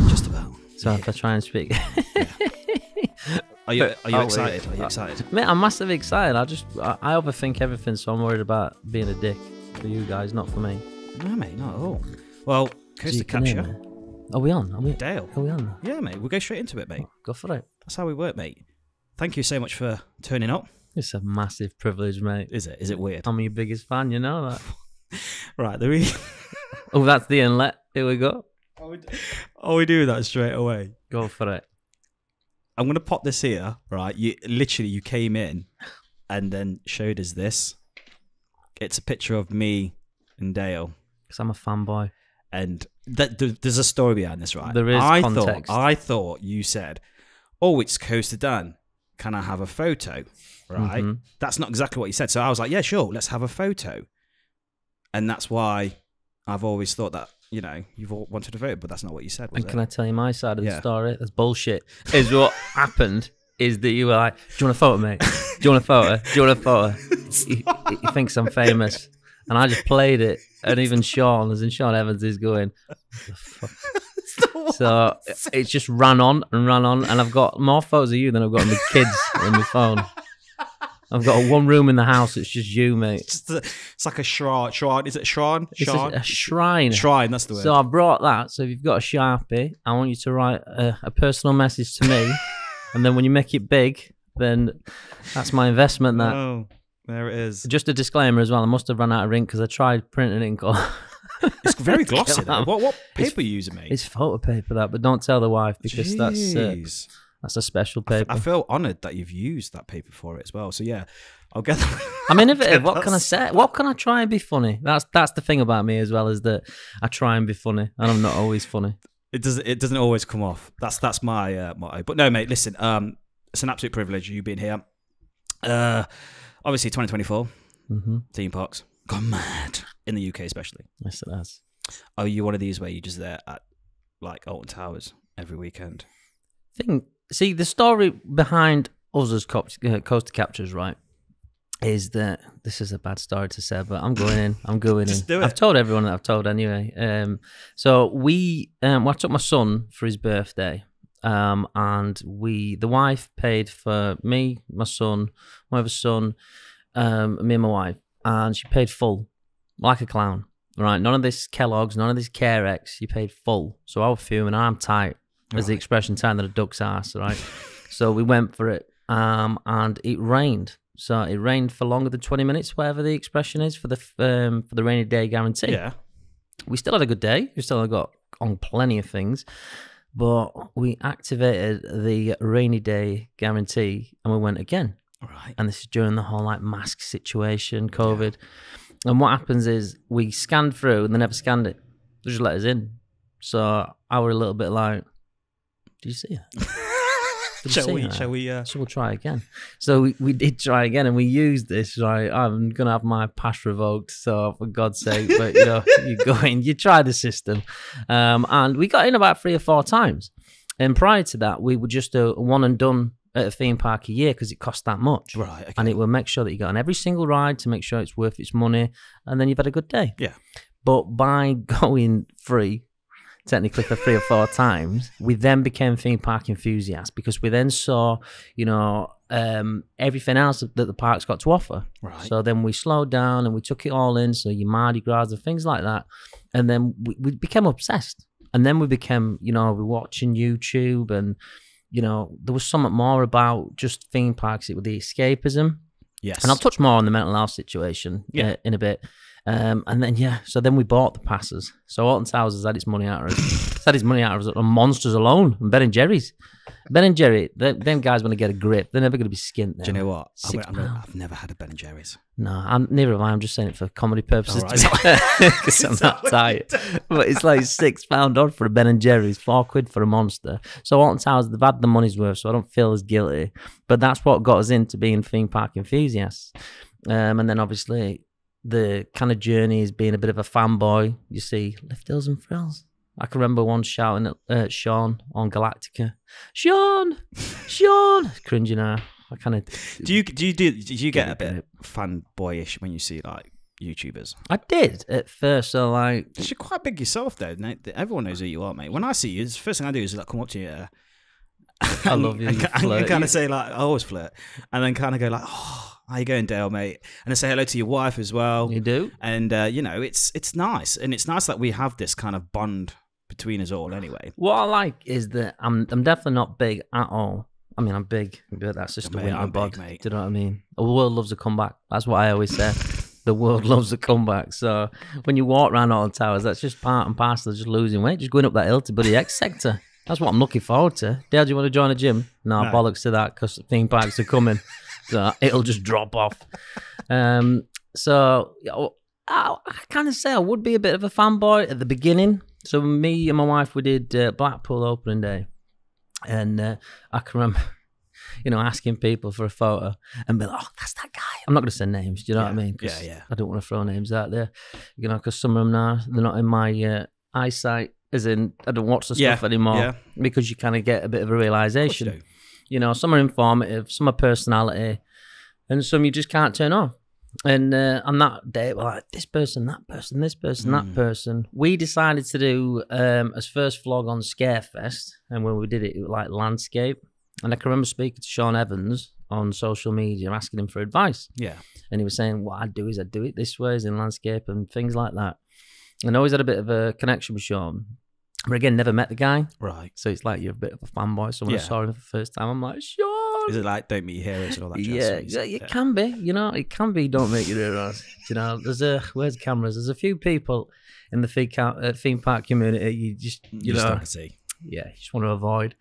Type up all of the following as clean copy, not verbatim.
Just about. So if I try and speak. Are you excited? Are you excited? Mate, I'm massively excited. I overthink everything, so I'm worried about being a dick for you guys, not for me. No, mate, not at all. Well, Coast to Capture. Are we on? Dale. Are we on? Yeah, mate, we'll go straight into it, mate. Go for it. That's how we work, mate. Thank you so much for turning up. It's a massive privilege, mate. Is it? Is it weird? I'm your biggest fan, you know that. Right, Oh, that's the inlet. Here we go. We do that straight away. Go for it. I'm going to pop this here, right? You came in and then showed us this. It's a picture of me and Dale. Because I'm a fanboy. And there's a story behind this, right? There is context. I thought you said, oh, it's Coast to Dan. Can I have a photo? Right? Mm-hmm. That's not exactly what you said. So I was like, yeah, sure, let's have a photo. And that's why I've always thought that, you know, you've all wanted a photo, but that's not what you said, was it? Can I tell you my side of the story? That's bullshit. Is what happened is that you were like, do you want a photo, mate? Do you want a photo? Do you want a photo? He thinks I'm famous. And I just played it. And even Sean, as in Sean Evans, is going, what the fuck? So it's just ran on. And I've got more photos of you than I've got of my kids in my phone. I've got one room in the house. It's just you, mate. It's like a shrine. Is it a shrine? It's a shrine. Shrine, that's the word. So I brought that. So if you've got a Sharpie, I want you to write a personal message to me. And then when you make it big, then that's my investment. That. Oh, there it is. Just a disclaimer as well. I must have run out of ink because I tried printing ink. It's very glossy, though. What paper are you using, mate? It's photo paper, that. But don't tell the wife because that's a special paper. I feel honoured that you've used that paper for it as well. So yeah, I'll get that. I'm innovative. What can I say? What can I try and be funny? That's the thing about me as well, is that I try and be funny, and I'm not always funny. It doesn't always come off. That's my motto. But no, mate, listen. It's an absolute privilege you being here. Obviously, 2024 theme parks gone mad in the UK, especially. Yes, it has. Are you one of these where you're just there at like Alton Towers every weekend? See, the story behind us as Coast to Captures, right, is that this is a bad story to say, but I'm going in. Just do it. I've told everyone that I've told anyway. So I took my son for his birthday, and the wife paid for me, my son, my other son, me and my wife, and she paid full, like a clown. Right, none of this Kellogg's, none of this Carex. You paid full. So I was fuming. I'm tight. As the expression, time that a duck's ass, right? So we went for it, and it rained. So it rained for longer than 20 minutes, whatever the expression is, for the rainy day guarantee. Yeah. We still had a good day. We still got on plenty of things, but we activated the rainy day guarantee, and we went again. Right. And this is during the whole like mask situation, COVID. Yeah. And what happens is we scanned through, and they never scanned it. They just let us in. So I were a little bit like, did you see that? Shall we? So we'll try again. So we did try again, and we used this. Right, I'm gonna have my pass revoked. So for God's sake, but you know, you go in, you try the system, and we got in about 3 or 4 times. And prior to that, we were just a one and done at a theme park a year because it cost that much. Right. Okay. And it will make sure that you got on every single ride to make sure it's worth its money, and then you've had a good day. Yeah. But by going free, technically for 3 or 4 times, we then became theme park enthusiasts because we then saw, you know, everything else that the park's got to offer. Right. So then we slowed down and we took it all in. So your Mardi Gras and things like that. And then we became obsessed. And then we became, you know, we're watching YouTube, and, you know, there was something more about just theme parks. It was the escapism. Yes. And I'll touch more on the mental health situation in a bit. And then, so then we bought the passes. So Alton Towers has had its money out of us. It's had its money out of us on Monsters alone, and Ben and Jerry's. Ben and Jerry, them guys want to get a grip. They're never going to be skint there. Do you know what? £6. I've never had a Ben and Jerry's. No, neither have I. I'm just saying it for comedy purposes. Because I'm not tight. But it's like £6 odd for a Ben and Jerry's, £4 for a Monster. So Alton Towers, they've had the money's worth, so I don't feel as guilty. But that's what got us into being theme park enthusiasts. And then obviously the kind of journey is being a bit of a fanboy. You see, Lift Hills and Frills. I can remember once shouting at Sean on Galactica, Sean, cringing now. I kind of. Do you get a bit fanboyish when you see like YouTubers? I did at first. So like, you're quite big yourself, though. Everyone knows who you are, mate. When I see you, the first thing I do is like come up to you. I love you. And kind of say like, I always flirt, and then kind of go like, "Oh, how you going, Dale, mate?" And then say hello to your wife as well. You do, and you know, it's nice, and it's nice that we have this kind of bond between us all. Anyway, what I like is that I'm definitely not big at all. I mean, I'm big, but that's just a winter bod. Do you know what I mean? The world loves a comeback. That's what I always say. The world loves a comeback. So when you walk around all the towers, that's just part and parcel of just losing weight, just going up that hill to bloody X sector. That's what I'm looking forward to. Dale, do you want to join a gym? No, bollocks to that, because theme parks are coming. So it'll just drop off. So I kind of say I would be a bit of a fanboy at the beginning. So me and my wife, we did Blackpool opening day. And I can remember, you know, asking people for a photo and be like, "Oh, that's that guy." I'm not going to say names, do you know what I mean? Yeah. I don't want to throw names out there, you know, because some of them now, they're not in my eyesight, as in I don't watch the stuff anymore, because you kind of get a bit of a realization. You know, some are informative, some are personality, and some you just can't turn off. And on that day, we're like, this person, that person, this person, that person. We decided to do as first vlog on Scarefest, and when we did it, it was like landscape. And I can remember speaking to Sean Evans on social media, asking him for advice. Yeah. And he was saying, what I'd do is I'd do it this way, as in landscape and things like that. And I always had a bit of a connection with Sean. But again, never met the guy. Right. So it's like you're a bit of a fanboy. So when I saw him for the first time, I'm like, Sean. Is it like don't meet your heroes and all that jazz? Yeah, it can be. You know, it can be don't meet your heroes. You know, where's cameras? There's a few people in the theme park community you just, you know. Start to see. Yeah, you just want to avoid.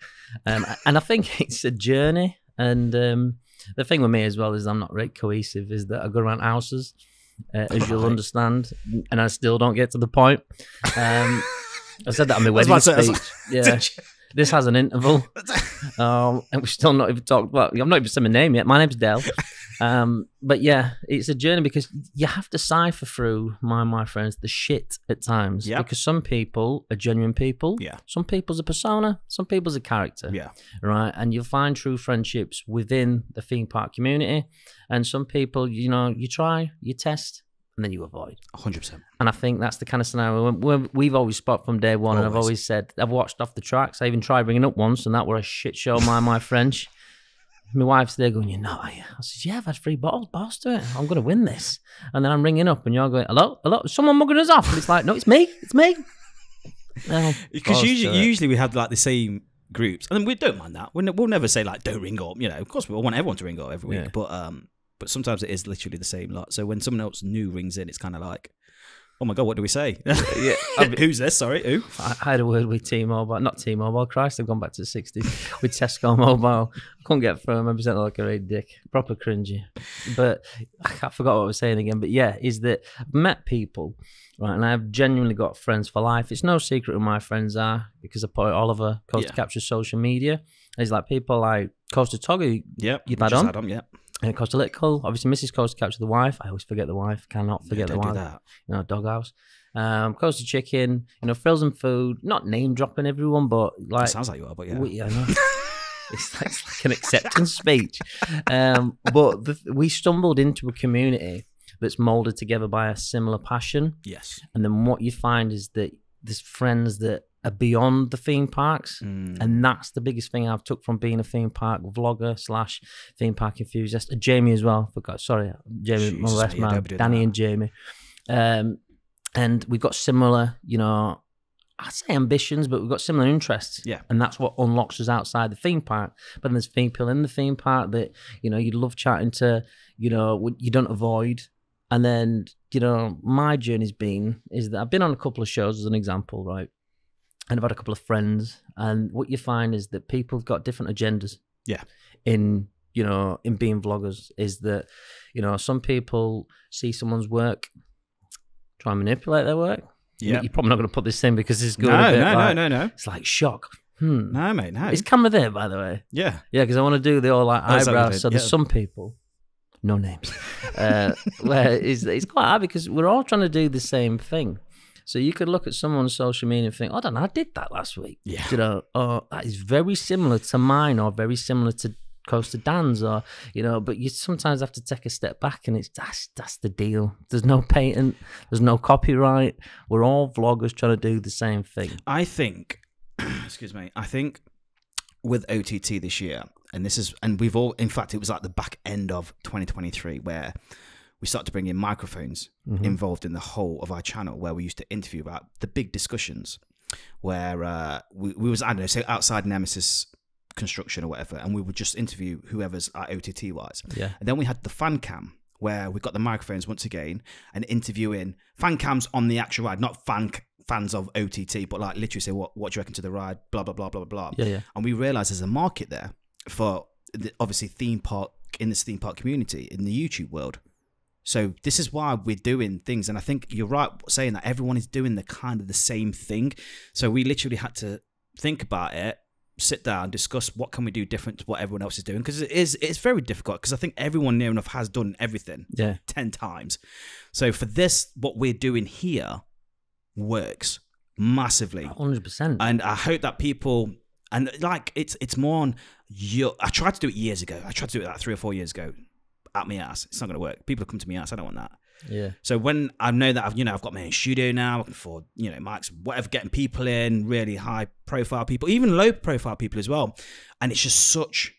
And I think it's a journey. And the thing with me as well is I'm not very cohesive, is that I go around houses, as you'll understand, and I still don't get to the point. I said that on my wedding speech. Yeah. This has an interval, and we've still not even talked about. I've not even said my name yet. My name's Del, but yeah, it's a journey because you have to cipher through my friends the shit at times. Yeah. Because some people are genuine people. Yeah. Some people's a persona. Some people's a character. Yeah. Right. And you'll find true friendships within the theme park community, and some people, you know, you try, you test, and then you avoid. 100%. And I think that's the kind of scenario we've always spot from day one. And I've always said, I've watched off the tracks. I even tried bringing up once, and that were a shit show, my French. My wife's there going, "You're not, are you?" I said, "Yeah, I've had 3 bottles, boss, to it. I'm going to win this." And then I'm ringing up, and you're going, "Hello? Someone mugging us off." And it's like, "No, it's me. It's me." Because usually we have like the same groups. And we don't mind that. We'll never say like, don't ring up. You know, of course we want everyone to ring up every week. Yeah. But sometimes it is literally the same lot. So when someone else new rings in, it's kind of like, oh my God, what do we say? Who's this? Sorry, who? I had a word with T-Mobile. Not T-Mobile, Christ, I've gone back to the 60s. With Tesco Mobile. I couldn't get through. I remember sounding like a right dick. Proper cringy. But I forgot what I was saying again. But yeah, is that I've met people, right, and I've genuinely got friends for life. It's no secret who my friends are, because I put Oliver, Coast to Capture social media. There's like people like Coast to Toggy. Yep. You've had on. Yep. And Costa Little, obviously Mrs. Coast to Capture the wife. I always forget the wife. Cannot forget the wife. That. You know, Doghouse. Costa Chicken. You know, frozen food. Not name dropping everyone, but like. It sounds like you are, but yeah. I know. It's like an acceptance speech. But we stumbled into a community that's molded together by a similar passion. Yes. And then what you find is that there's friends that are beyond the theme parks, and that's the biggest thing I've took from being a theme park vlogger / theme park enthusiast. Jamie as well. Jamie, my best man, Danny and Jamie. And we've got similar, you know, I'd say ambitions, but we've got similar interests. Yeah. And that's what unlocks us outside the theme park. But then there's people in the theme park that, you know, you'd love chatting to, you know, you don't avoid. And then, you know, my journey's is that I've been on a couple of shows as an example, right? And I've had a couple of friends, and what you find is that people have got different agendas. Yeah. In being vloggers, is that, you know, some people see someone's work, try and manipulate their work. Yeah. You're probably not going to put this in because it's good. No. It's like shock. No, mate, no. Is camera there, by the way? Yeah. Yeah, because I want to do the all like eyebrows. So there's some people, no names, where it's quite hard because we're all trying to do the same thing. So you could look at someone's social media and think, "I don't know, I did that last week." Yeah. You know, that is very similar to mine, or very similar to Coast of Dan's, or but you sometimes have to take a step back, and that's the deal. There's no patent, there's no copyright. We're all vloggers trying to do the same thing. I think, excuse me, I think with OTT this year, and we've all, in fact, it was like the back end of 2023 where we started to bring in microphones involved in the whole of our channel, where we used to interview about the big discussions, where we was, I don't know, say outside Nemesis construction or whatever, and we would just interview whoever's our OTT was. Yeah. And then we had the fan cam, where we got the microphones once again and interviewing fan cams on the actual ride, not fans of OTT, but like literally say, what do you reckon to the ride, blah, blah, blah, blah, blah. Yeah. And we realized there's a market there for obviously theme park, in this theme park community, in the YouTube world. So this is why we're doing things. And I think you're right saying that everyone is doing the kind of the same thing. So we literally had to think about it, sit down, discuss what can we do different to what everyone else is doing, because it's very difficult, because I think everyone near enough has done everything 10 times. So for this, what we're doing here works massively, 100%. and I hope that people, and like it's more on I tried to do it years ago. I tried to do it like 3 or 4 years ago at my ass. It's not going to work. People have come to me ass. I don't want that. Yeah. So when I know that I've got my own studio now, I can afford, mics, whatever, getting people in, really high profile people, even low profile people as well. And it's just such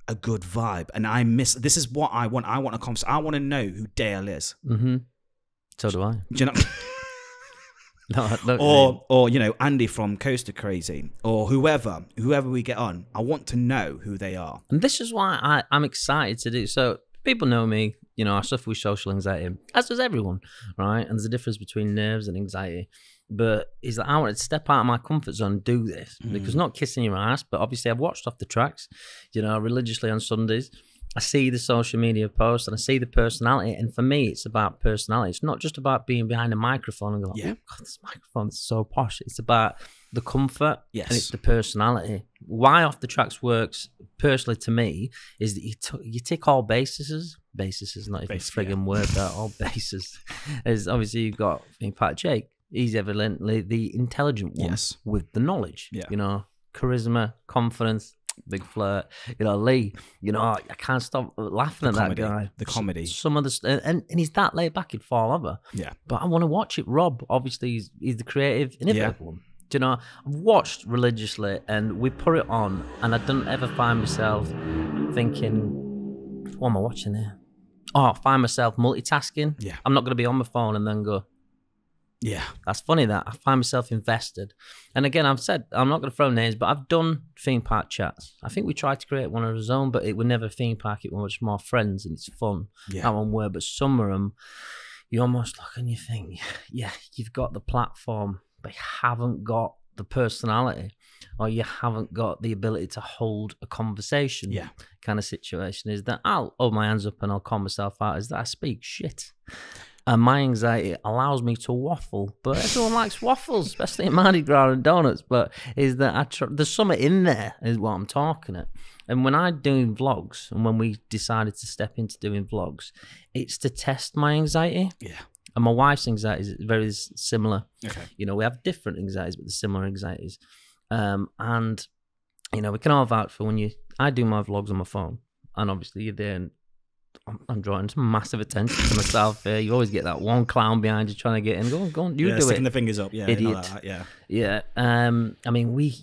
a good vibe. And this is what I want. I want a conversation. I want to know who Dale is. Mm-hmm. So do I. Do you know? Or Andy from Coaster Crazy, or whoever we get on. I want to know who they are. And this is why I'm excited to do. So people know me, I suffer with social anxiety, as does everyone, right? And there's a difference between nerves and anxiety. But is that I wanted to step out of my comfort zone and do this, because not kissing your ass, but obviously I've watched off the tracks, religiously on Sundays. I see the social media posts and I see the personality, and for me, it's about personality. It's not just about being behind a microphone and going, oh God, this microphone is so posh. It's about the comfort, and it's the personality. Why Off the Tracks works personally to me is that you tick all bases. Bases is not even a friggin' word. That all bases is obviously you've got Pat Jake. He's evidently the intelligent one with the knowledge. Yeah. Charisma, confidence. Big flirt, Lee. I can't stop laughing at that guy. The comedy, some of the and he's that laid back, he'd fall over. Yeah, but I want to watch it. Rob, obviously, he's the creative, innovative one. I've watched religiously, and we put it on, and I don't ever find myself thinking, "What am I watching here?" Oh, I find myself multitasking. Yeah, I'm not going to be on my phone and then go. Yeah. That's funny that I find myself invested. And again, I've said, I'm not going to throw names, but I've done theme park chats. I think we tried to create one of our own, but it was never a theme park. It was more friends, and it's fun. Yeah. That one word, but some of them, you almost look and you think, yeah, you've got the platform, but you haven't got the personality, or you haven't got the ability to hold a conversation. Yeah. Kind of situation is that I'll hold my hands up and I'll calm myself out, is that I speak shit. And my anxiety allows me to waffle, but everyone likes waffles, especially in Mardi Gras and donuts. But is that there's something in there, is what I'm talking at. And when I'm doing vlogs, and when we decided to step into doing vlogs, it's to test my anxiety. Yeah. And my wife's anxiety is very similar. Okay. We have different anxieties, but they're similar anxieties. And we can all vouch for I do my vlogs on my phone, and obviously you're there, and I'm drawing some massive attention to myself. You always get that one clown behind you trying to get in. Go on, do sticking it. the fingers up, idiot. Like that, yeah. I mean,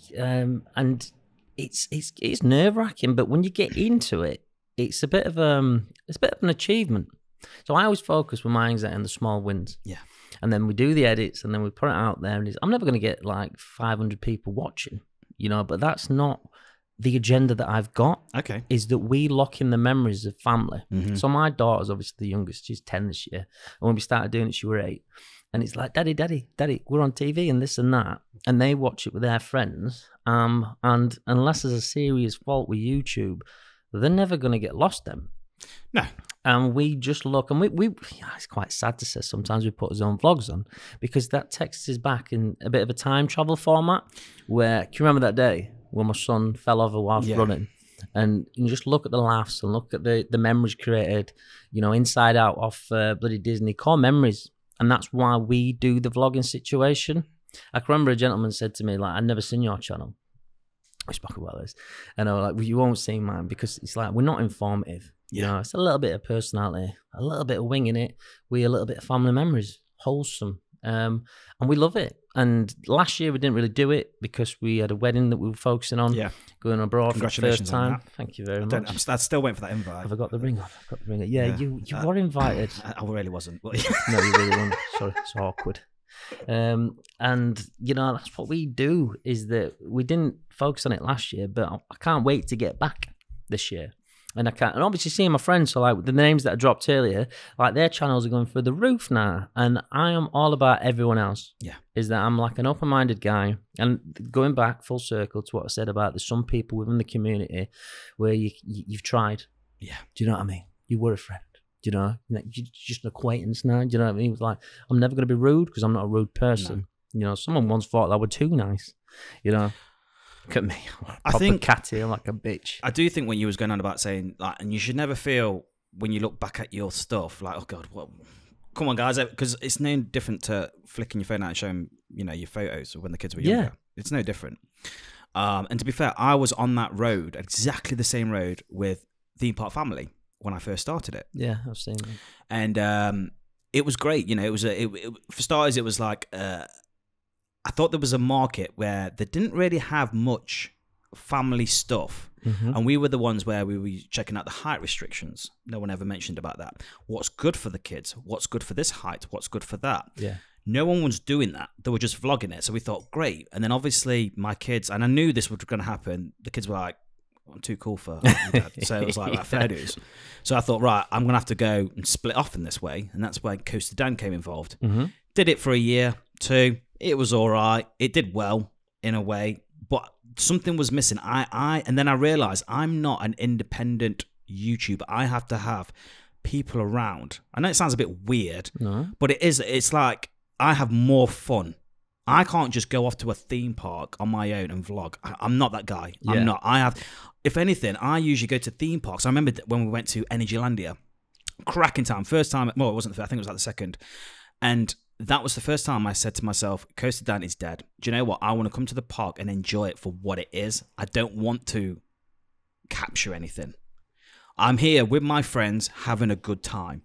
and it's nerve wracking, but when you get into it, it's a bit of an achievement. So I always focus with my anxiety on the small wins. Yeah. And then we do the edits, and then we put it out there, and I'm never going to get like 500 people watching, but that's not the agenda that I've got. Okay. Is that we lock in the memories of family. Mm-hmm. So my daughter's obviously the youngest. She's 10 this year. And when we started doing it, she was 8. And it's like, Daddy, we're on TV and this and that. And they watch it with their friends. And unless there's a serious fault with YouTube, they're never going to get lost then. No. And we just look, and we it's quite sad to say sometimes we put his own vlogs on, because that takes us back in a bit of a time travel format where, can you remember that day when my son fell over whilst running? And you just look at the laughs and look at the memories created, inside out off bloody Disney, core memories. And that's why we do the vlogging situation. I can remember a gentleman said to me, like, I'd never seen your channel. We spoke about this, and I was like, well, you won't see mine because it's like we're not informative. You know, it's a little bit of personality, a little bit of winging it, with a little bit of family memories, wholesome, and we love it. And last year we didn't really do it because we had a wedding that we were focusing on. Yeah, going abroad for the first time. On that. Thank you very much. I'm still waiting for that invite. Have I got the ring on? I've got the ring on. Yeah, you were invited. I really wasn't. No, you really weren't. Sorry, it's awkward. And you know, that's what we do, is that we didn't focus on it last year, but I can't wait to get back this year. And obviously seeing my friends, so like the names that I dropped earlier, like their channels are going through the roof now, and I am all about everyone else. Yeah, is that I'm like an open-minded guy, and going back full circle to what I said about there's some people within the community where you've tried. Yeah, do you know what I mean? You were a friend. Do you know? You're just an acquaintance now. Do you know what I mean? It was like, I'm never going to be rude because I'm not a rude person. No. You know, someone once thought I was too nice. You know. Look at me. I think catty like a bitch. I do think when you was going on about saying like, and you should never feel when you look back at your stuff like, oh God, what? Come on, guys, because it's no different to flicking your phone out and showing your photos of when the kids were younger. It's no different. And to be fair, I was on that road, exactly the same road with Theme Park Family when I first started it. Yeah, I've seen it. And it was great. You know, it was for starters, it was like. I thought there was a market where they didn't really have much family stuff. Mm-hmm. And we were the ones where we were checking out the height restrictions. No one ever mentioned about that. What's good for the kids? What's good for this height? What's good for that? Yeah. No one was doing that. They were just vlogging it. So we thought, great. And then obviously my kids, and I knew this was going to happen. The kids were like, I'm too cool for Dad. So it was like fair dues. So I thought, right, I'm going to have to go and split off in this way. And that's where Coast to Dan came involved. Mm-hmm. Did it for a year, 2. It was all right. It did well in a way, but something was missing. And then I realized I'm not an independent YouTuber. I have to have people around. I know it sounds a bit weird, but it's like I have more fun. I can't just go off to a theme park on my own and vlog. I'm not that guy. Yeah. I'm not. If anything, I usually go to theme parks. I remember when we went to Energylandia, cracking time. First time, well, it wasn't the first, I think it was like the second. And that was the first time I said to myself, Coast to Dan is dead. Do you know what? I want to come to the park and enjoy it for what it is. I don't want to capture anything. I'm here with my friends having a good time.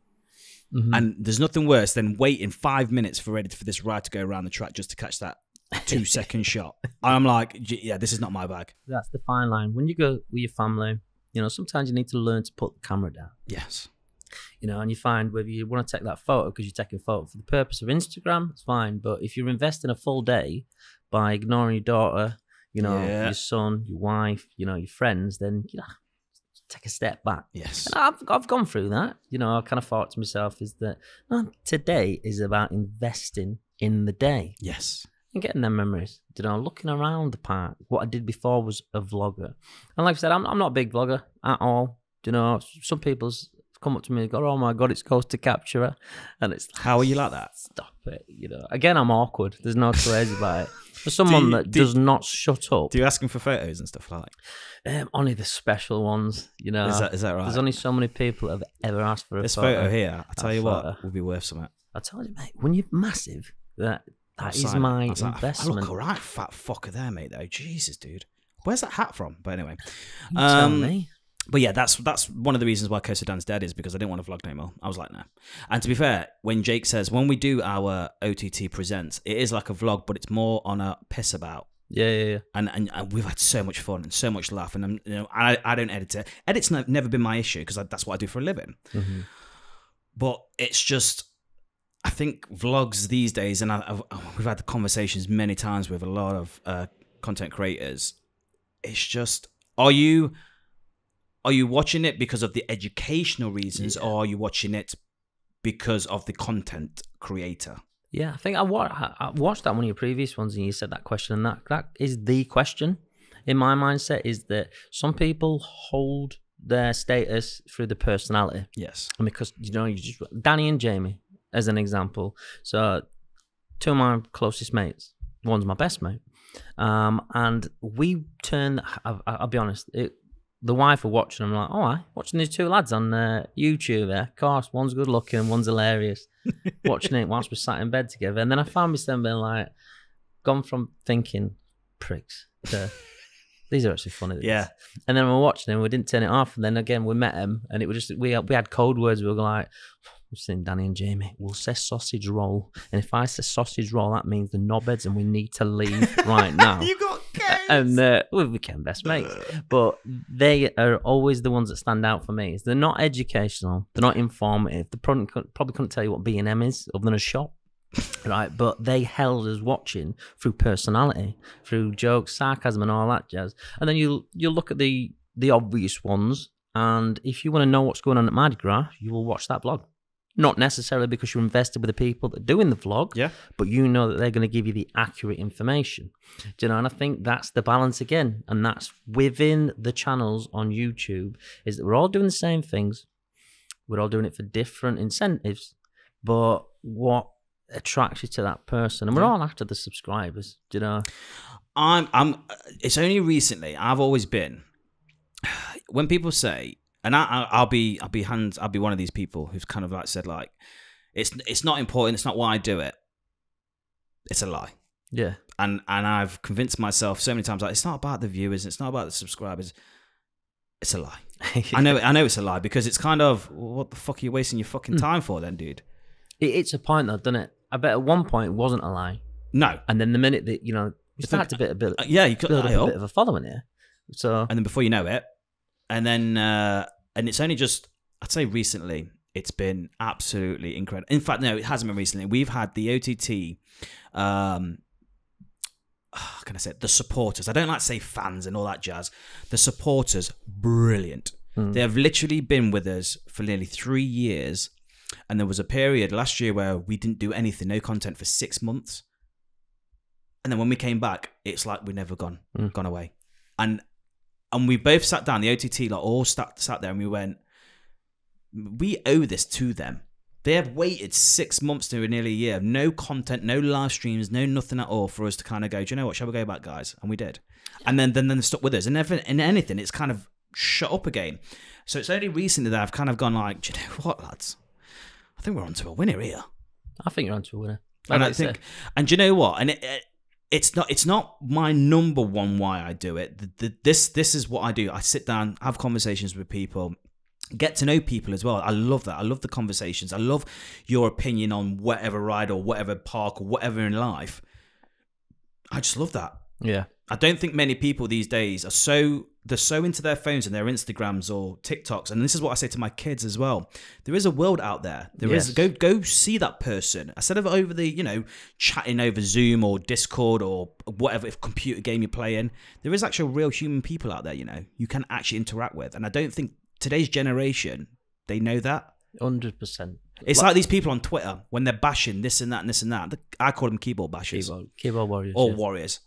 Mm-hmm. And there's nothing worse than waiting 5 minutes for this ride to go around the track just to catch that 2-second shot. I'm like, yeah, this is not my bag. That's the fine line. When you go with your family, sometimes you need to learn to put the camera down. Yes. And you find whether you want to take that photo because you're taking a photo for the purpose of Instagram, it's fine. But if you're investing a full day by ignoring your daughter, your son, your wife, your friends, then take a step back. Yes. And I've gone through that. I kind of thought to myself is that today is about investing in the day. Yes. And getting them memories. Looking around the park. What I did before was a vlogger. And like I said, I'm not a big vlogger at all. Some people's come up to me and go, oh my God, it's Coast to Capture. And it's like, how are you like that? Stop it. Again, I'm awkward. There's no craze about it. For someone that does not shut up. Do you ask him for photos and stuff like that? Only the special ones, Is that right? There's only so many people that have ever asked for a this photo. Photo here, I tell you what, will be worth something. I told you, mate, when you're massive, that is my investment. I look all right, fat fucker there, mate, though. Jesus, dude. Where's that hat from? But anyway. You tell me. But yeah, that's one of the reasons why Coast to Dan's dead is because I didn't want to vlog no more. I was like, nah. And to be fair, when Jake says, when we do our OTT Presents, it is like a vlog, but it's more on a piss about. Yeah. And we've had so much fun and so much laugh. And I don't edit it. Edit's never been my issue because that's what I do for a living. Mm-hmm. But it's just, I think vlogs these days, and we've had the conversations many times with a lot of content creators. It's just, are you watching it because of the educational reasons, or are you watching it because of the content creator? Yeah, I think I watched that one of your previous ones, and you said that question, and that is the question in my mindset, is that some people hold their status through the personality. Yes. And because, you just Danny and Jamie, as an example. So 2 of my closest mates, one's my best mate. And we turn, I'll be honest, the wife were watching. I'm like, watching these 2 lads on YouTube. Of course, one's good looking and one's hilarious. Watching it whilst we sat in bed together, and then I found myself being like, gone from thinking pricks to these are actually funny. Yeah. And then we were watching him, we didn't turn it off. And then again, we met him, and it was just, we had code words. We were like, we've seen Danny and Jamie, we'll say sausage roll. And if I say sausage roll, that means the knobheads and we need to leave right now. You got games. And we became best mates. But they are always the ones that stand out for me. They're not educational. They're not informative. They probably couldn't tell you what B&M is other than a shop. Right, but they held us watching through personality, through jokes, sarcasm, and all that jazz. And then you look at the obvious ones, and if you want to know what's going on at Mardi Gras, you will watch that vlog. Not necessarily because you're invested with the people that are doing the vlog, yeah, but you know that they're going to give you the accurate information. Do you know? And I think that's the balance again, and that's within the channels on YouTube, is that we're all doing the same things, we're all doing it for different incentives, but what attracts you to that person, and we're all after the subscribers. Do you know? It's only recently I've always been, when people say, and I'll be one of these people who's kind of like said like, it's not important, it's not why I do it. It's a lie. Yeah. And I've convinced myself so many times like, it's not about the viewers, it's not about the subscribers. It's a lie. I know it's a lie, because it's kind of, what the fuck are you wasting your fucking time for then, dude? It's a point though, doesn't it? I bet at one point it wasn't a lie. No. And then the minute that, you start to build up a bit of a following here. So, and then before you know it, and then and it's only just, I'd say recently, it's been absolutely incredible. In fact, no, it hasn't been recently. We've had the OTT, can I say it? The supporters. I don't like to say fans and all that jazz. The supporters, brilliant. They have literally been with us for nearly 3 years. And there was a period last year where we didn't do anything, no content for 6 months. And then when we came back, it's like we've never gone away. And we both sat down, the OTT, like all sat there, and we went, we owe this to them. They have waited 6 months to nearly a year, no content, no live streams, no nothing at all for us to kind of go, do you know what, shall we go back, guys? And we did. And then they stuck with us. And in anything, it's kind of shut up again. So it's only recently that I've kind of gone like, do you know what, lads? I think we're onto a winner here. I think you're onto a winner. And I think, and do you know what? And it's not my number one why I do it. This is what I do. I sit down, have conversations with people, get to know people as well. I love that. I love the conversations. I love your opinion on whatever ride or whatever park or whatever in life. I just love that. Yeah. I don't think many people these days they're so into their phones and their Instagrams or TikToks, and this is what I say to my kids as well. There is a world out there. There is go see that person instead of over the chatting over Zoom or Discord or whatever computer game you're playing. There is actual real human people out there. You can actually interact with, and I don't think today's generation they know that. 100%. It's like these people on Twitter when they're bashing this and that and this and that. I call them keyboard bashers, keyboard warriors, or warriors.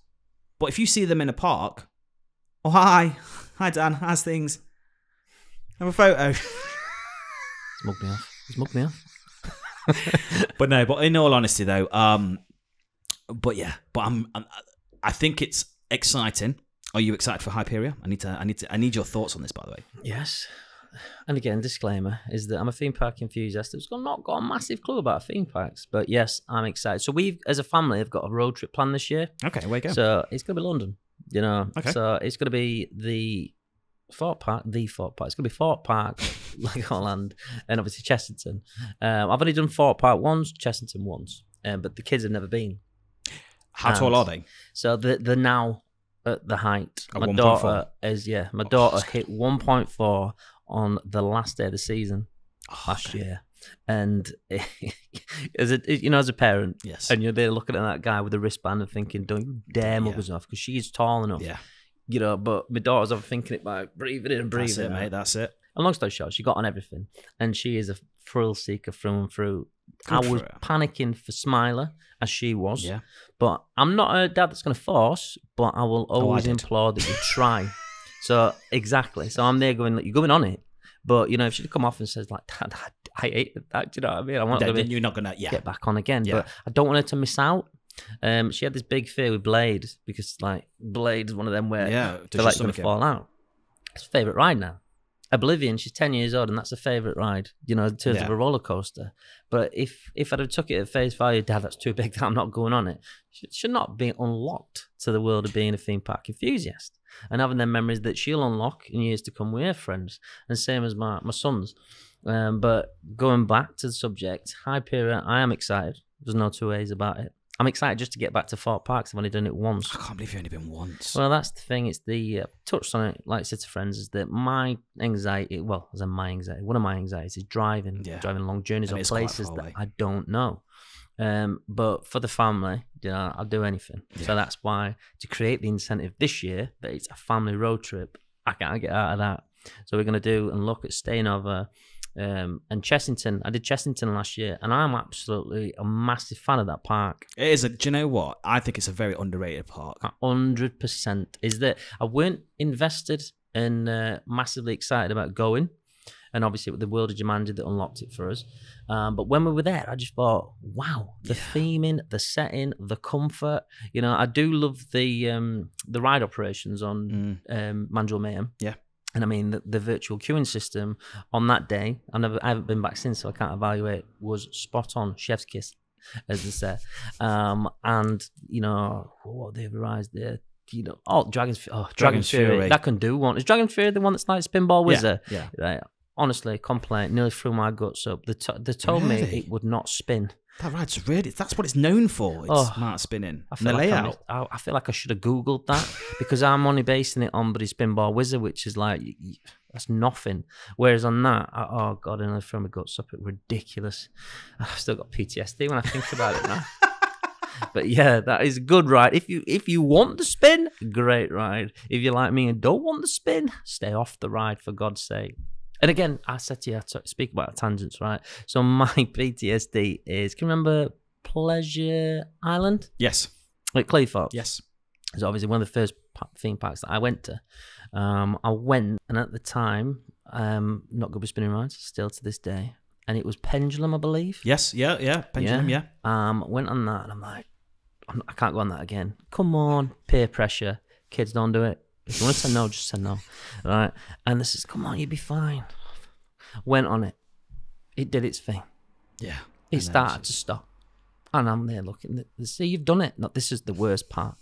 But if you see them in a park, oh, hi Dan, how's things? Have a photo. Smug me off. But in all honesty though, I think it's exciting. Are you excited for Hyperion? I need your thoughts on this, by the way. Yes. And again, disclaimer is that I'm a theme park enthusiast who's not got a massive clue about theme parks, but yes, I'm excited. So we, as a family, have got a road trip planned this year. Okay, where you go? So it's going to be London, Okay. So it's going to be the Fort Park. It's going to be Fort Park, Legoland, and obviously Chessington. I've only done Fort Park once, Chessington once, but the kids have never been. How tall are they? So they're now at the height. At my 1.4? daughter my daughter hit 1.4 on the last day of the season last year, and as a parent, yes, and you're there looking at that guy with the wristband and thinking, don't you dare mug us off, because she's tall enough, but my daughter's overthinking it by breathing in and breathing. That's it, mate. That's it. And long story short, she got on everything, and she is a thrill seeker through and through. I was panicking for Smiler, as she was, but I'm not a dad that's going to force, but I will always implore that you try. So exactly. So I'm there going, like, you're going on it, but if she'd come off and says like, Dad, I hate that. Do you know what I mean? I'm not gonna you're not gonna get back on again. Yeah. But I don't want her to miss out. She had this big fear with Blade, because like Blade is one of them where they're like going to fall out. It's her favourite ride now. Oblivion, she's 10 years old, and that's her favourite ride, you know, in terms of a roller coaster. But if I'd have took it at face value, Dad, that's too big, I'm not going on it. She should not be unlocked to the world of being a theme park enthusiast and having them memories that she'll unlock in years to come with her friends. And same as my sons. But going back to the subject, Hyperion, I am excited. There's no two ways about it. I'm excited just to get back to Fort Park. I've only done it once. I can't believe you've only been once. Well, that's the thing. It's the touched on it, like I said to friends, is that my anxiety. Well, as in my anxiety, one of my anxieties is driving long journeys or places that I don't know. But for the family, you know, I'll do anything. So that's why to create the incentive this year that it's a family road trip, I can't get out of that. So we're going to do and look at staying over. And Chessington, I did Chessington last year, and I'm absolutely a massive fan of that park. It is. Do you know what? I think it's a very underrated park. 100%. Is that I weren't invested and massively excited about going, and obviously with the World of Jumanji that unlocked it for us. But when we were there, I just thought, wow, the theming, the setting, the comfort. You know, I do love the ride operations on Mandrill Mayhem. Yeah. And I mean, the virtual queuing system on that day, I haven't been back since, so I can't evaluate, was spot on, chef's kiss, as they say. And, you know, what the other rides there? You know, Dragon's Fury. That can do one. Is Dragon's Fury the one that's like Spinball Wizard? Yeah. Right. Honestly, complaint, nearly threw my guts up. They told me it would not spin. That ride's really, that's what it's known for. It's smart spinning. I feel like I should have Googled that because I'm only basing it on Buddy Spinball Wizard, which is like, that's nothing. Whereas on that, oh God, I nearly threw my guts up. It's ridiculous. I've still got PTSD when I think about it now. But yeah, that is a good ride. If you want the spin, great ride. If you're like me and don't want the spin, stay off the ride for God's sake. And again, I said to you, I speak about tangents, right? So my PTSD is, can you remember Pleasure Island? Yes. Like Claythorpe? Yes. It's obviously one of the first theme parks that I went to. I went, and at the time, not good with spinning rides, still to this day. And it was Pendulum, I believe. Yes, yeah, Pendulum, yeah. Went on that, and I'm like, I can't go on that again. Come on, peer pressure. Kids, don't do it. If you want to say no, just say no. Right? And this is, come on, you'll be fine. Went on it. It did its thing. Yeah. It started to stop. And I'm there looking. See, you've done it. No, this is the worst part.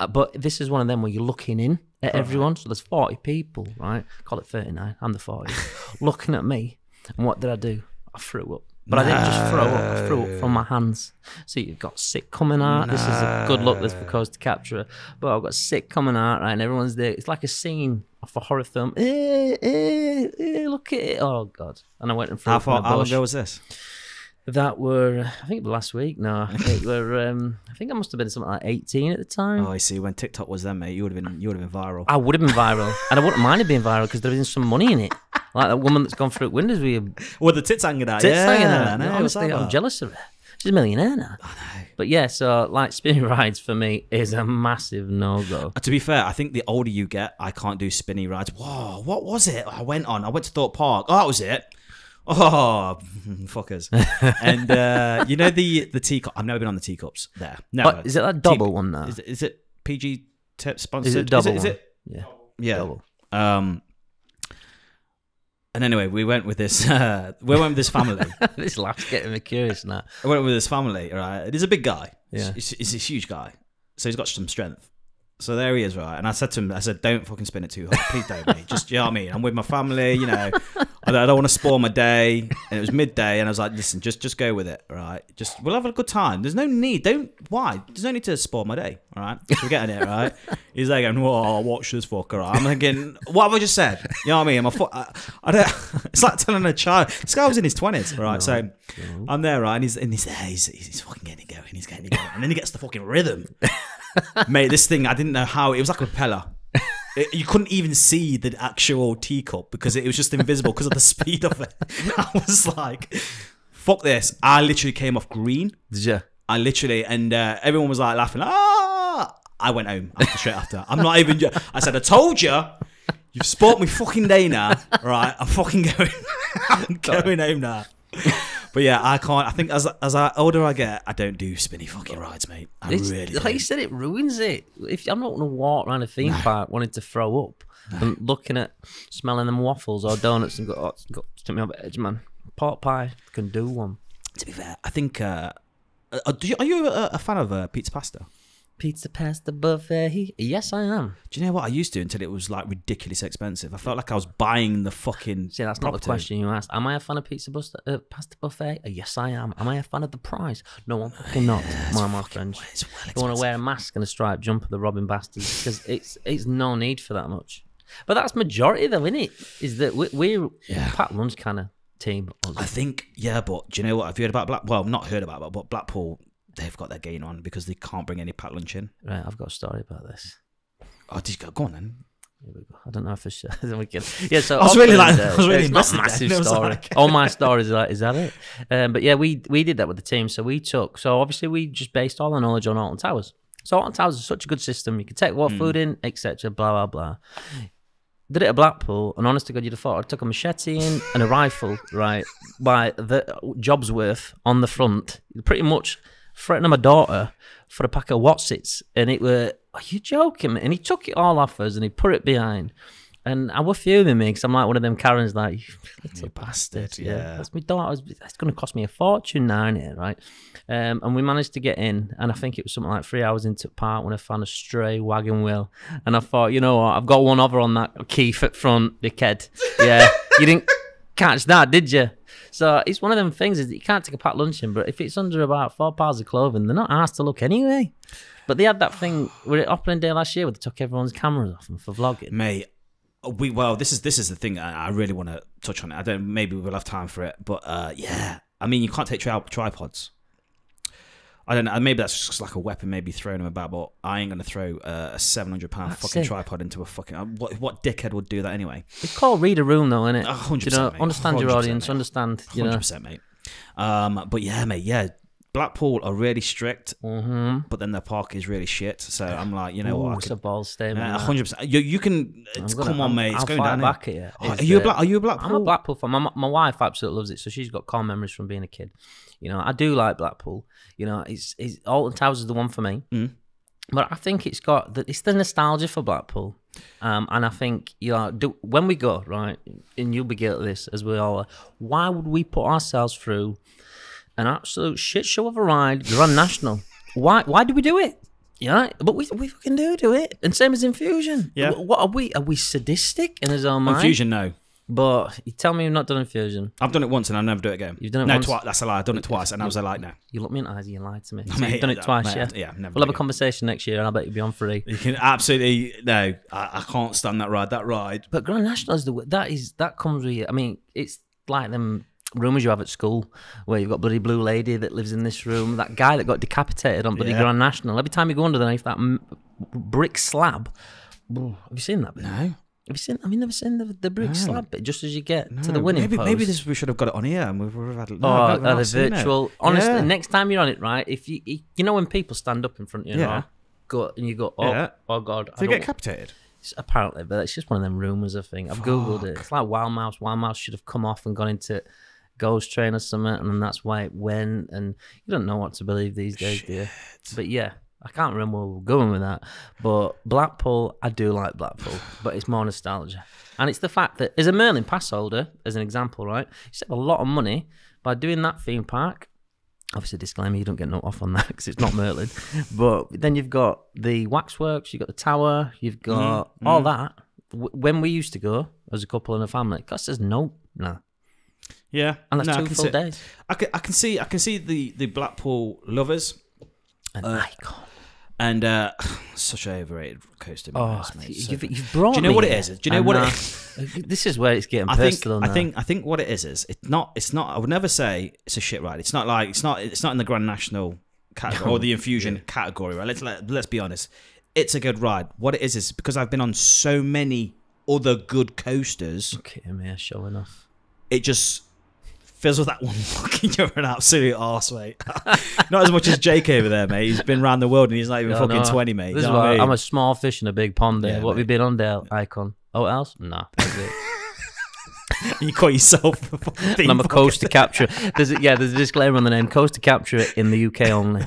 But this is one of them where you're looking in at everyone. So there's 40 people, right? Call it 39. I'm the 40. Looking at me. And what did I do? I threw up. But I didn't just throw up. I threw up from my hands. So you've got sick coming out. This is a good look. This for Coast to Capture. But I've got sick coming out, right? And everyone's there. It's like a scene of a horror film. Look at it. Oh, God. And I went and threw up. How long ago was this? That were, I think last week. No, it were. I think I must have been something like 18 at the time. Oh, I see. When TikTok was then, mate, you would have been viral. I would have been viral, and I wouldn't mind it being viral because there is some money in it. Like that woman that's gone through windows with the tits hanging out. Tits hanging out. I know, honestly, I'm jealous of her. She's a millionaire now. I know. But yeah, so like spinning rides for me is a massive no-go. To be fair, I think the older you get, I can't do spinny rides. Whoa, what was it? I went to Thorpe Park. Oh, that was it. Oh, fuckers. And you know the teacup. I've never been on the teacups there. Never. But is it that double one now? Is it PG sponsored? Is it double? Is it? Yeah. Double. And anyway, we went with this. We went with this family. This laugh's getting me curious now. I went with this family. Right, he's a big guy. Yeah, he's a huge guy. So he's got some strength. So there he is, right? And I said to him, don't fucking spin it too hard. Please don't, mate. Just, you know what I mean? I'm with my family, you know. I don't want to spoil my day. And it was midday, and I was like, listen, just go with it, right? We'll have a good time. There's no need. Why? There's no need to spoil my day, all right? We're getting it, right? He's like, whoa, watch this fucker. Right? I'm thinking, what have I just said? You know what I mean? I don't, it's like telling a child. This guy was in his 20s, right? So I'm there, right? And he's there. He's fucking getting it going. He's getting it going. And then he gets the fucking rhythm. Mate, this thing, I didn't know how, it was like a propeller. You couldn't even see the actual teacup because it was just invisible because of the speed of it. I was like, fuck this. I literally came off green. Did you? I literally, and everyone was like laughing. I went home straight after. I'm not even, I said, I told you, you've spoilt me fucking day now. Right, I'm fucking going, I'm going home now. But yeah, I can't. I think as I older I get, I don't do spinny fucking rides, mate. I really like don't. you said, it ruins it. If I'm not going to walk around a theme park wanting to throw up and looking at smelling them waffles or donuts and go, oh, it's got to me over the edge, man. Pork pie can do one. To be fair, I think. Are you a fan of pizza pasta? Pizza pasta buffet. Yes, I am. Do you know what I used to until it was like ridiculously expensive? I felt like I was buying the fucking. See, that's not the question you asked. Am I a fan of pasta buffet? Yes, I am. Am I a fan of the price? No, I'm fucking not. My friends. I want to wear a mask and a striped jumper, the robbing bastards, because it's no need for that much. But that's majority though, isn't it? Is that we're packed lunch kind of team. I think, yeah, but do you know what? Have you heard about Well, not heard about, but Blackpool. They've got their gain on because they can't bring any packed lunch in. Right, I've got a story about this. Oh, did you go on then? Here we go. I don't know if it's yeah. So I was really it's not a massive story. Like... All my stories are like, is that it? But yeah, we did that with the team. So obviously we just based all our knowledge on Alton Towers. So Alton Towers is such a good system. You can take what food in, etc. Blah blah blah. Did it at Blackpool, and honest to God, you'd have thought I took a machete in and a rifle, right, by the job's worth on the front. Pretty much. Threatening my daughter for a pack of Watsits, and it were, are you joking? And he took it all off us and he put it behind, and I was fuming me because I'm like one of them Karens, like, you little bastard. Yeah, that's my daughter. It's going to cost me a fortune now, innit, right? And we managed to get in, and I think it was something like 3 hours into the park when I found a stray wagon wheel, and I thought, you know what, I've got one over on that Keith at front, dickhead. Yeah, you didn't catch that, did you? So it's one of them things is that you can't take a packed lunch in, but if it's under about 4 pounds of clothing, they're not asked to look anyway. But they had that thing with it opening day last year where they took everyone's cameras off them for vlogging. Mate, this is the thing I really want to touch on it. Maybe we'll have time for it, but yeah. I mean, you can't take tripods. I don't know. Maybe that's just like a weapon, maybe throwing them about. But I ain't gonna throw a £700 fucking tripod into a fucking. What dickhead would do that anyway? It's called read a room, though, isn't it? 100%. You know, mate. understand your audience. Mate. Understand. You 100%, mate. But yeah, mate. Yeah, Blackpool are really strict, but then their park is really shit. So I'm like, you know what? It's a bold statement. 100%. You can. Come on, mate. It's going down. Back at you. Are you a Blackpool? I'm a Blackpool fan. My wife absolutely loves it. So she's got core memories from being a kid. You know, I do like Blackpool. You know, it's Alton Towers is the one for me. But I think it's the nostalgia for Blackpool. And I think, you know, when we go, right, and you'll be guilty of this as we all are, why would we put ourselves through an absolute shit show of a ride, Grand National? Why do we do it? Yeah, but we fucking do it. And same as Infusion. Yeah. What are we? Are we sadistic in his own mind? Infusion, no. But you tell me you've not done Infusion. I've done it once and I'll never do it again. You've done it once? No, that's a lie. I've done it twice and I was like, no. You looked me in the eyes and you lied to me. So Mate, you've done it twice, mate, yeah? Yeah, never. We'll have a conversation next year and I'll bet you'll be on free. You can absolutely, no, I can't stand that ride. But Grand National is that comes with you. I mean, it's like them rumours you have at school where you've got bloody blue lady that lives in this room, that guy that got decapitated on bloody Grand National. Every time you go underneath that brick slab, have you seen that bit? No. Have you never seen the brick slab bit just as you get to the winning post? Maybe we should have got it on here and we've had the virtual. Honestly, next time you're on it, right? If you know when people stand up in front of you, right? Oh God, they get decapitated. Apparently, but it's just one of them rumours. I think I've googled it. It's like Wild Mouse. Wild Mouse should have come off and gone into Ghost Train or something, and then that's why it went. And you don't know what to believe these days, do you? But yeah. I can't remember where we're going with that. But Blackpool, I do like Blackpool, but it's more nostalgia. And it's the fact that, as a Merlin pass holder, as an example, right, you save a lot of money by doing that theme park. Obviously, disclaimer, you don't get no off on that because it's not Merlin. But then you've got the waxworks, you've got the tower, you've got all that. When we used to go as a couple and a family, it cost us no. Yeah. And that's 2 full days. I can see the Blackpool lovers. An icon. And such an overrated coaster. Mate. You've brought. Do you know what it is? Do you know what it is? This is where it's getting personal. I think what it is it's not. I would never say it's a shit ride. It's not in the Grand National category or the Infusion category. Right? Let's be honest. It's a good ride. What it is because I've been on so many other good coasters. Okay, man, showing off. It just fizzles that one fucking. You're an absolute arse, mate. Not as much as Jake over there, mate. He's been around the world and he's not even 20, mate. This is why I'm a small fish in a big pond there. What have we been on, Dale? Icon. Oh, else? Nah. You call yourself And I'm a coaster capture. There's a disclaimer on the name: coaster capture in the UK only.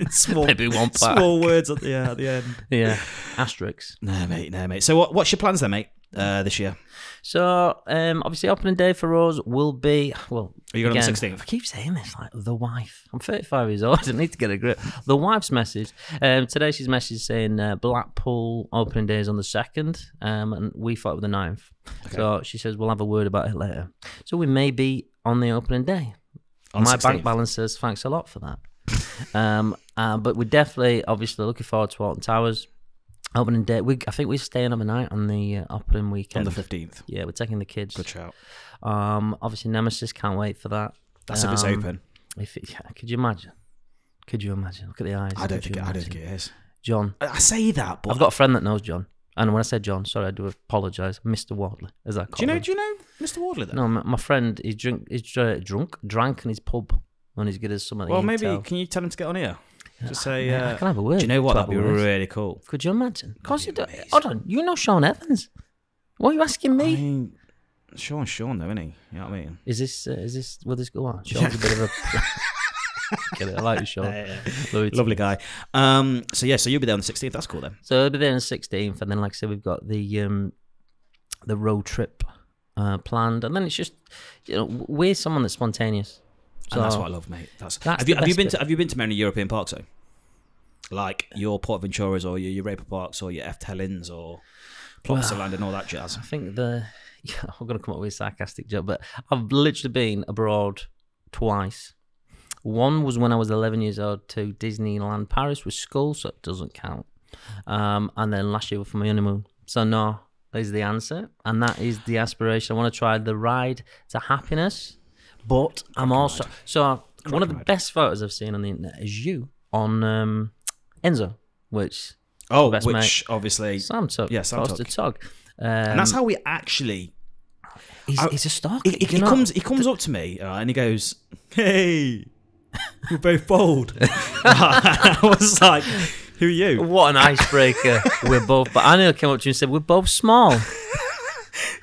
small, Maybe one pack. small words at the end. Yeah, asterisks. No, mate. So what's your plans then, mate? This year? So obviously, opening day for us will be Are you going on the 16th? I keep saying this like the wife. I'm 35 years old. I need to get a grip. The wife's message. Today she's messaged saying Blackpool opening day is on the 2nd, and we thought it was the 9th. Okay. So she says we'll have a word about it later. So we may be on the opening day. On my 16th. Bank balance says thanks a lot for that. But we're definitely, obviously, looking forward to Alton Towers. Opening day. I think we're staying overnight on the opening weekend. On the 15th. Yeah, we're taking the kids. Good shout. Obviously, Nemesis, can't wait for that. That's if it's open. Could you imagine? Look at the eyes. I don't think it is. John. I say that, but I've got a friend that knows John. And when I said John, sorry, I do apologise. Mr. Wardley, as I call him. Do you know Mr. Wardley then? No, my friend, he's drank in his pub when he's good as some of the maybe, can you tell him to get on here? Just say, I can have a word. Do you know what? That'd be really cool. Could you imagine? Of course you do. Hold on, you know Sean Evans. What are you asking me? I mean, Sean though, isn't he? You know what I mean? Is this, will this go on? Sean's a bit of a... Get it, I like you, Sean. Yeah. Lovely guy. So you'll be there on the 16th. That's cool then. So I'll be there on the 16th, and then, like I said, we've got the road trip planned, and then it's just, we're someone that's spontaneous. So and that's what I love, mate. Have you been to many European parks though? Like your Port Venturas or your Europa Parks or your Eftelins or Plopsaland and all that jazz? I think I'm going to come up with a sarcastic joke, but I've literally been abroad twice. One was when I was 11 years old to Disneyland Paris with school, so it doesn't count. And then last year for my honeymoon. So no, is the answer. And that is the aspiration. I want to try the ride to happiness. But I'm also... So one of the best photos I've seen on the internet is you on Enzo, which... Oh, which mate. Obviously... Sam took. Yeah, Sam took. And that's how we actually... He's a stalker. He comes up to me and he goes, "Hey, you're both bald." I was like, "Who are you?" What an icebreaker. We're both... But Anil came up to you and said, "We're both small."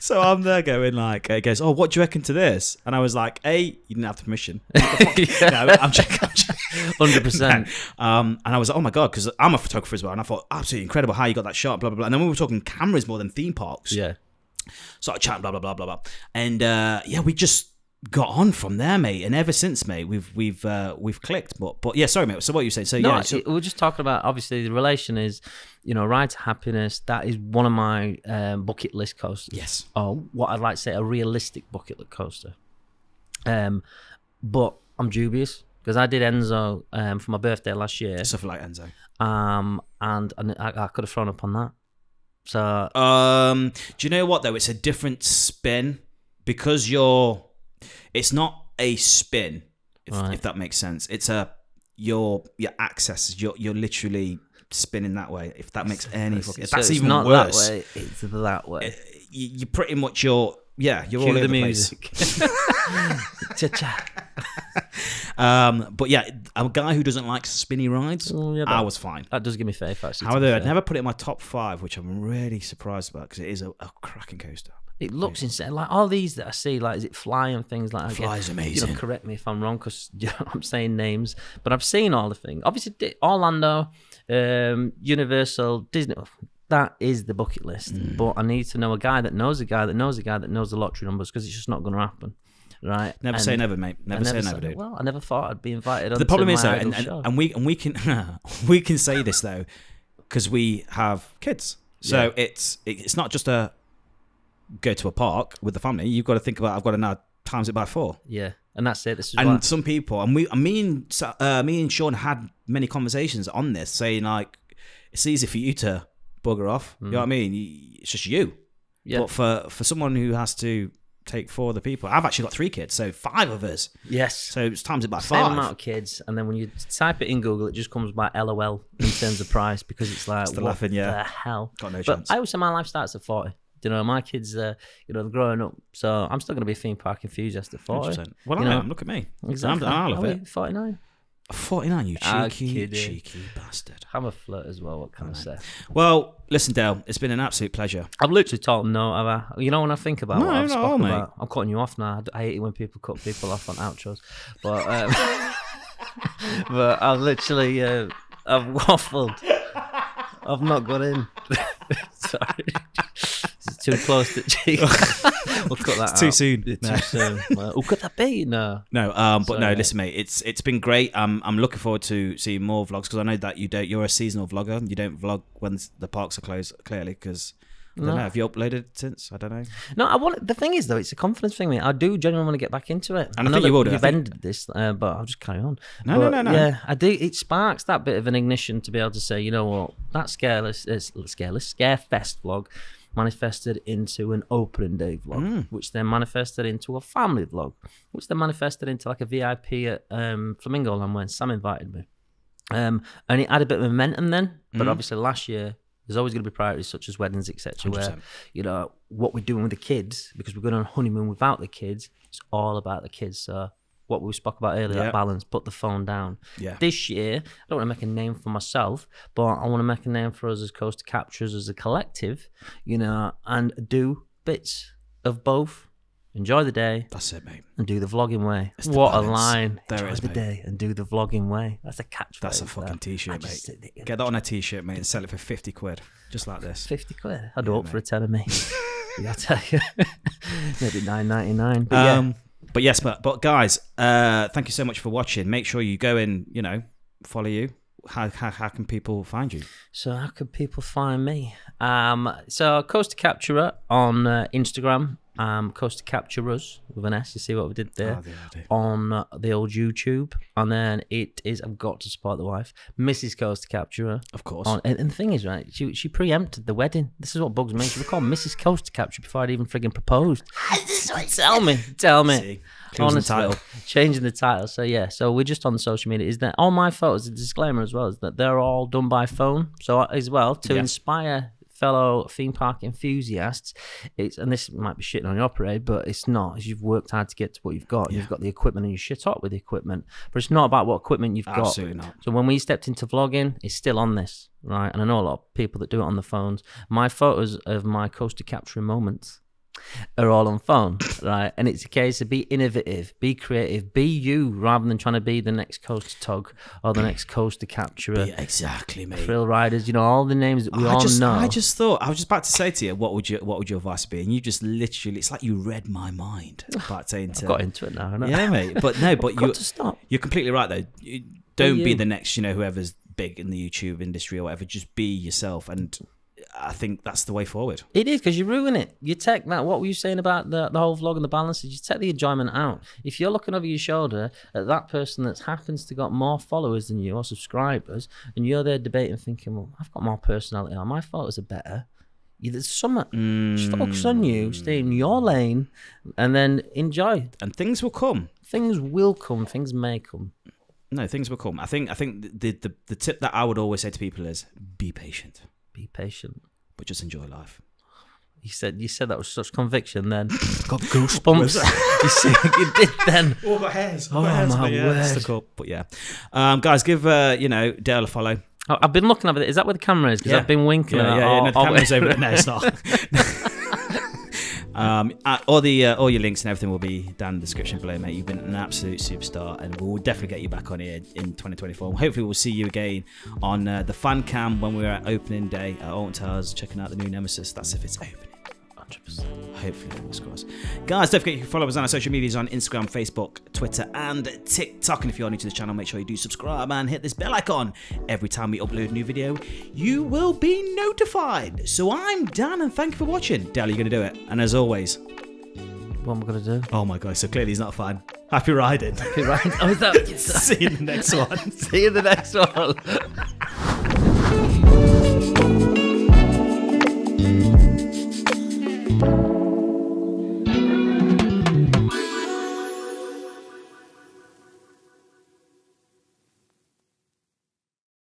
So I'm there going like, he goes, "Oh, what do you reckon to this?" And I was like, you didn't have the permission. No, I'm checking. 100%. And I was like, oh my God, because I'm a photographer as well. And I thought, absolutely incredible how you got that shot, blah, blah, blah. And then we were talking cameras more than theme parks. Yeah. Sort of chatting, blah, blah, blah, blah, blah. And we just got on from there, mate. And ever since, mate, we've clicked. But yeah, sorry, mate. So what you saying? So we're just talking about, obviously, the relation is, Ride to Happiness. That is one of my bucket list coasters. Yes. Or what I'd like to say, a realistic bucket list coaster. But I'm dubious because I did Enzo for my birthday last year. Stuff like Enzo. And I could have thrown up on that. So do you know what though? It's a different spin because it's not a spin if that makes sense. It's your access. You're literally spinning that way. If that makes any fucking sense. That's even not worse. That way, it's that way. You pretty much you're all over the music. Cha-cha. But yeah, a guy who doesn't like spinny rides, I was fine. That does give me faith, actually. However, I'd never put it in my top 5, which I'm really surprised about because it is a cracking coaster. It looks insane. Like all these that I see, like is it Fly and things like that? Fly's amazing. Correct me if I'm wrong because I'm saying names, but I've seen all the things. Obviously, Orlando, Universal, Disney. That is the bucket list. But I need to know a guy that knows a guy that knows a guy that knows the lottery numbers because it's just not going to happen. Right? Never say never, mate. Never say never, dude. Well, I never thought I'd be invited. The problem is though, and we can we can say this though because we have kids. So it's not just a go to a park with the family. You've got to think about I've got to now times it by 4. Yeah, and that's it. This is and some people and me and Sean had many conversations on this, saying like it's easy for you to bugger off. You know what I mean? It's just you. Yeah. But for someone who has to take 4 other people, I've actually got 3 kids, so 5 of us. Yes. So it's times it by 5. Same amount of kids, and then when you type it in Google, it just comes by LOL in terms of price because it's like, what laughing, the hell? Got no chance. I always say my life starts at 40. My kids, they're growing up, so I'm still going to be a theme park enthusiast at 40. 100%. Well, look at me. Exactly. I love it. 49. 49, you I'm cheeky kidding. bastard. I'm a flirt as well. What can I say? Well, listen, Dale, it's been an absolute pleasure. I've literally told him no. Have I? You know, when I think about No, what I've not spoken all, mate. about, I'm cutting you off now. I hate it when people cut people off on outros. But but I've literally I've waffled. I've not got in. Sorry. It's too close to cheek. We'll cut that out. Too soon. Too soon. Well, could that be? No. No, but no, listen, mate. It's been great. I'm looking forward to seeing more vlogs because I know that you're a seasonal vlogger. You don't vlog when the parks are closed, clearly, because I don't know. Have you uploaded since? I don't know. No, the thing is though, it's a confidence thing, mate. I do genuinely want to get back into it. And I think you will do. You've ended this, but I'll just carry on. No. Yeah, I do. It sparks that bit of an ignition to be able to say, you know what, that Scarefest vlog manifested into an opening day vlog, which then manifested into a family vlog, which then manifested into like a VIP at Flamingo Land when Sam invited me. And it had a bit of momentum then, but obviously last year, there's always going to be priorities such as weddings, etc. Where, you know, what we're doing with the kids, because we're going on a honeymoon without the kids, it's all about the kids. So what we spoke about earlier, that balance, put the phone down. Yeah. This year, I don't want to make a name for myself, but I want to make a name for us as Coaster Capturers, as a collective, you know, and do bits of both. Enjoy the day. That's it, mate. And do the vlogging way. It's What a balance. line. There Enjoy it is, the mate. day and do the vlogging way. That's a catchphrase. That's a fucking t-shirt, mate. Get that on a t-shirt, mate, and sell it for 50 quid. Just like this. 50 quid. I'd hope for a tenner, mate. Yeah, I'll tell you. Maybe $9.99. But yeah. But yes, but guys, thank you so much for watching. Make sure you go and, you know, follow you. How can people find you? So how can people find me? So Coaster Capturer on Instagram. Coaster Capturers with an S. You see what we did there? On the old YouTube. And then it is, I've got to support the wife, Mrs. Coaster Capturer. Of course. And the thing is, right, she preempted the wedding. This is what bugs me. She was called Mrs. Coaster Capturer before I'd even frigging proposed. Tell me. See, Honestly, the title. Changing the title. So yeah, so we're just on social media. Is that all my photos? A disclaimer as well is that they're all done by phone. So as well to inspire fellow theme park enthusiasts, and this might be shitting on your parade, but it's not. As you've worked hard to get to what you've got. You've got the equipment, and you shit up with the equipment. But it's not about what equipment you've got. Absolutely not. So when we stepped into vlogging, it's still on this, right? And I know a lot of people that do it on the phones. My photos of my coaster capturing moments are all on phone, right? And it's a case of be innovative, be creative, be you, rather than trying to be the next coaster tug or the next coaster capturer. Yeah, exactly, mate. Thrill riders, you know, all the names that we all know. I just thought, I was just about to say to you, what would your advice be? And you just literally, it's like you read my mind. About saying to, I've got into it now, haven't I? Yeah, mate. But no, but got to stop. You're completely right though. Don't be the next, you know, whoever's big in the YouTube industry or whatever. Just be yourself, and I think that's the way forward. It is, because you ruin it. You take that, what were you saying about the whole vlog and the balances? You take the enjoyment out. If you're looking over your shoulder at that person that happens to got more followers than you or subscribers, and you're there debating thinking, well, I've got more personality, or my photos are better. There's something. Just focus on you, stay in your lane, and then enjoy. And things will come. Things will come. Things may come. No, things will come. I think the tip that I would always say to people is be patient. Be patient, but just enjoy life. You said that with such conviction. Then got goosebumps. You did then. Oh, got hairs. Oh my word. But yeah, guys, give Dale a follow. I've been looking over it. Is that where the camera is? Because I've been winking. No, the camera's over there. No, it's not. All your links and everything will be down in the description below, mate. You've been an absolute superstar, and we'll definitely get you back on here in 2024. Hopefully we'll see you again on the fan cam when we're at opening day at Alton Towers, checking out the new Nemesis. That's if it's opening. 100%. Hopefully, fingers crossed. Guys, don't forget you can follow us on our social medias on Instagram, Facebook, Twitter, and TikTok. And if you're new to the channel, make sure you do subscribe and hit this bell icon. Every time we upload a new video, you will be notified. So I'm Dan, and thank you for watching. Dale, you're going to do it. And as always, what am I going to do? Oh my God, so clearly he's not a fan. Happy riding. Happy riding. Oh, is that? See you in the next one. See you in the next one.